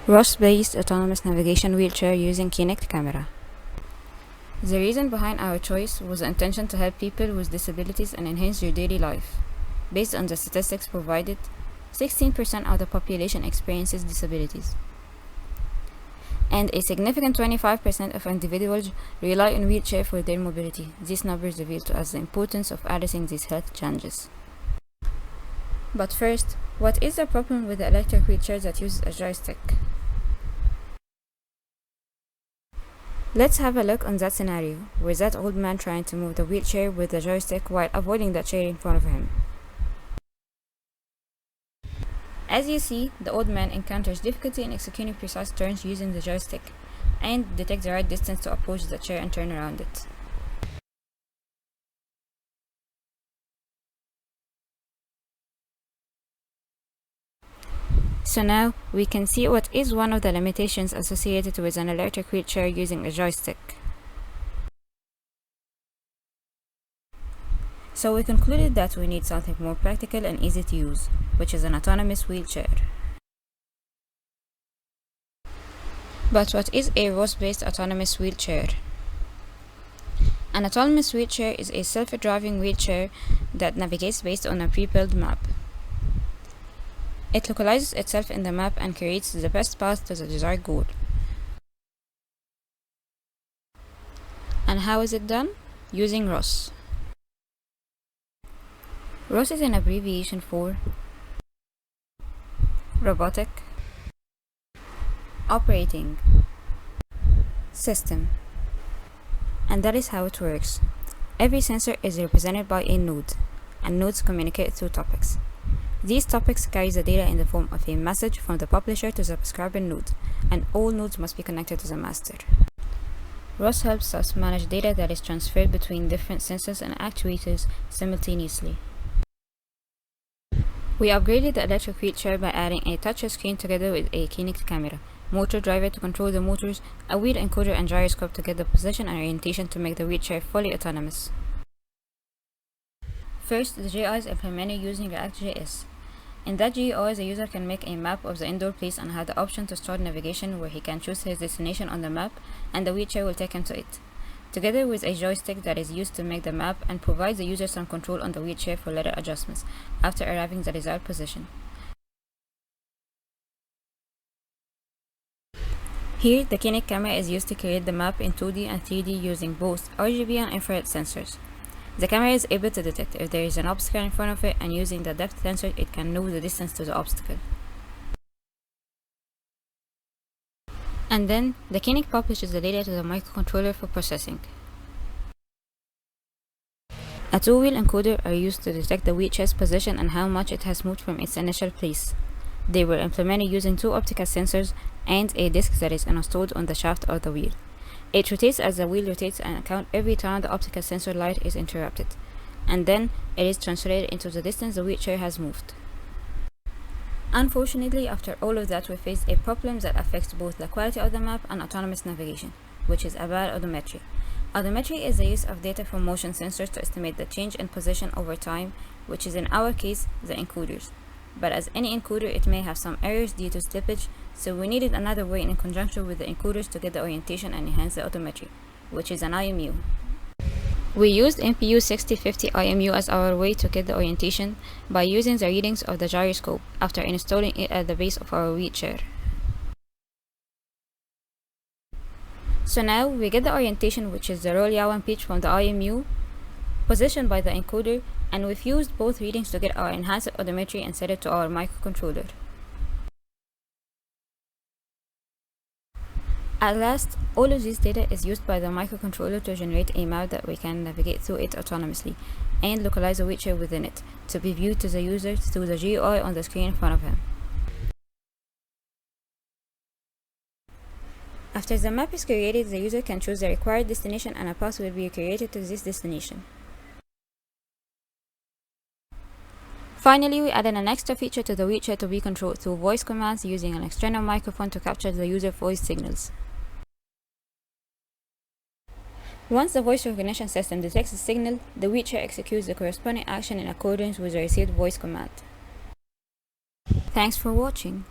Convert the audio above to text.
ROS-based autonomous navigation wheelchair using Kinect camera. The reason behind our choice was the intention to help people with disabilities and enhance their daily life. Based on the statistics provided, 16% of the population experiences disabilities, and a significant 25% of individuals rely on wheelchair for their mobility. These numbers reveal to us the importance of addressing these health challenges. But first, what is the problem with the electric wheelchair that uses a joystick? Let's have a look on that scenario, with that old man trying to move the wheelchair with the joystick while avoiding the chair in front of him. As you see, the old man encounters difficulty in executing precise turns using the joystick, and detects the right distance to approach the chair and turn around it. So now, we can see what is one of the limitations associated with an electric wheelchair using a joystick. So we concluded that we need something more practical and easy to use, which is an autonomous wheelchair. But what is a ROS-based autonomous wheelchair? An autonomous wheelchair is a self-driving wheelchair that navigates based on a pre-built map. It localizes itself in the map and creates the best path to the desired goal. And how is it done? Using ROS. ROS is an abbreviation for Robotic Operating System. And that is how it works. Every sensor is represented by a node, and nodes communicate through topics. These topics carry the data in the form of a message from the publisher to the subscriber node, and all nodes must be connected to the master. ROS helps us manage data that is transferred between different sensors and actuators simultaneously. We upgraded the electric wheelchair by adding a touch screen together with a Kinect camera, motor driver to control the motors, a wheel encoder and gyroscope to get the position and orientation to make the wheelchair fully autonomous. First, the GUI is implemented using React.js. In that GUI, the user can make a map of the indoor place and have the option to start navigation where he can choose his destination on the map and the wheelchair will take him to it, together with a joystick that is used to make the map and provides the user some control on the wheelchair for later adjustments after arriving at the desired position. Here, the Kinect camera is used to create the map in 2D and 3D using both RGB and infrared sensors. The camera is able to detect if there is an obstacle in front of it, and using the depth sensor, it can know the distance to the obstacle. And then, the Kinect publishes the data to the microcontroller for processing. A two-wheel encoder are used to detect the wheelchair's position and how much it has moved from its initial place. They were implemented using two optical sensors and a disc that is installed on the shaft of the wheel. It rotates as the wheel rotates and counts every time the optical sensor light is interrupted, and then it is translated into the distance the wheelchair has moved. Unfortunately, after all of that, we faced a problem that affects both the quality of the map and autonomous navigation, which is a bad odometry. Odometry is the use of data from motion sensors to estimate the change in position over time, which is in our case, the encoders. But as any encoder, it may have some errors due to slippage, so we needed another way in conjunction with the encoders to get the orientation and enhance the odometry, which is an IMU. We used MPU 6050 IMU as our way to get the orientation by using the readings of the gyroscope after installing it at the base of our wheelchair. So now we get the orientation, which is the roll yawan pitch from the IMU, positioned by the encoder, and we've used both readings to get our enhanced odometry and set it to our microcontroller. At last, all of this data is used by the microcontroller to generate a map that we can navigate through it autonomously and localize a wheelchair within it to be viewed to the user through the GUI on the screen in front of him. After the map is created, the user can choose the required destination and a path will be created to this destination. Finally, we added an extra feature to the wheelchair to be controlled through voice commands using an external microphone to capture the user's voice signals. Once the voice recognition system detects the signal, the wheelchair executes the corresponding action in accordance with the received voice command. Thanks for watching.